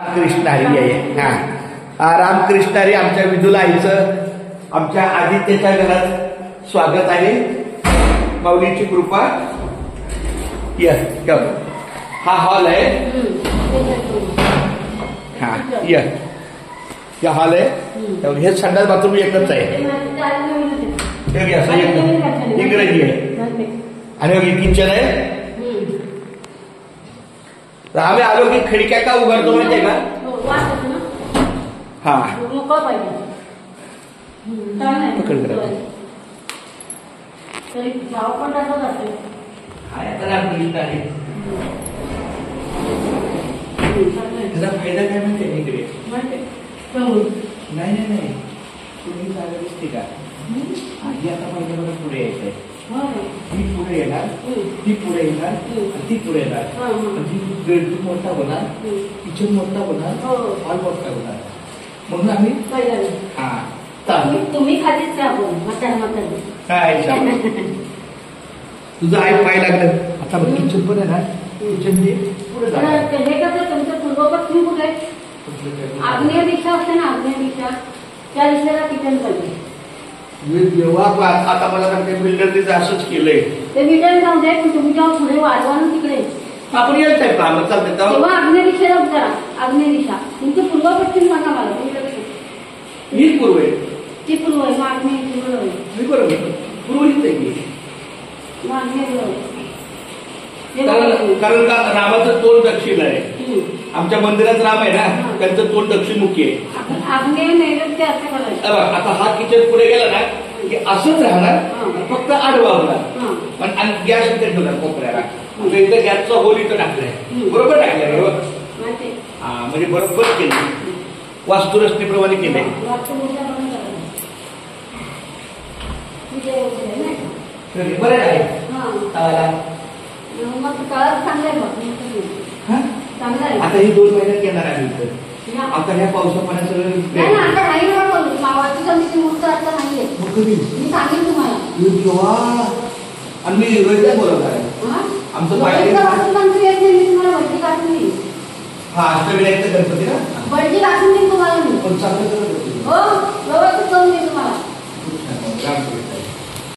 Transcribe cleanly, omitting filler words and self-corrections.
रामकृष्ण हरी आहे. हा रामकृष्ण हरी. आमच्या विदुला आईचं आमच्या आदित्यच्या घरात स्वागत आहे. माऊलीची कृपा. हा हॉल आहे. हा या हॉल आहे. हे संडास बाथरूम एकच आहे. असं इंग्रजी आहे आणि किचन आहे. आम्ही आलो की खिडक्या का उघडतो माहितीये का? हा पकड करा. त्याचा फायदा काय माहितीये इकडे? नाही तुम्ही जागा दिसते का? आधी आता पाहिजे बघा पुढे यायचंय. ती पुढे येणार, ती पुढे येणार, ती पुढे येणार. बेडरूम मोठा होणार, किचन मोठा होणार, हॉल मोठा होणार. म्हणून आम्ही तुम्ही खालीच काय तुझं आई पाय लागलं. आता किचन पण येणार. किचन पुढे तुमचं पूर्वपश्चिम कुठे? आग्नेय दिशा असते ना, आग्नेय दिशा त्या दिशेला किचन पाहिजे. जेव्हा आता मला सांगते बिल्डरने असंच केलंय. ते बिल्डर जाऊ दे, तुम्ही जेव्हा पुढे वाढवा ना तिकडे आपण येत आहे काम चालते तेव्हा आग्नेय दिशेला जरा. आग्नेय दिशा तुमचं पूर्व-पश्चिम सांगा मला. ही पूर्व आहे. ती पूर्व आहे. मग आग्नेय पूर्व आहे. मी बरोबर पूर्व हिच आहे की. मग आग्नेय कारण का रामाचं तोंड दक्षिण आहे. आमच्या मंदिरात राम आहे ना, त्यांचं तोंड दक्षिणमुखी आहे. आग्नेय नैऋत्य असं करायचं. आता हा किचन पुढे गेला ना की असंच राहणार, फक्त आडवा होणार. पण आणि गॅस इथे ठेवणार कोपऱ्याला. इथं गॅसचा होल इथं टाकलाय. बरोबर टाकलाय. हा म्हणजे बरोबर केलं. वास्तुरचनेप्रमाणे केलंय. बरं आहे. आता ही 2 महिन्यात येणार आहे इथं. आता ह्या पावसा पाण्यात सगळं सांगेन तुम्हाला. आणि मी रोहित बोलत आहे. आमचं पाहिजे हा अष्टविनायक गणपती ना. बळजी गाठून देईन तुम्हाला मी. पण चांगलं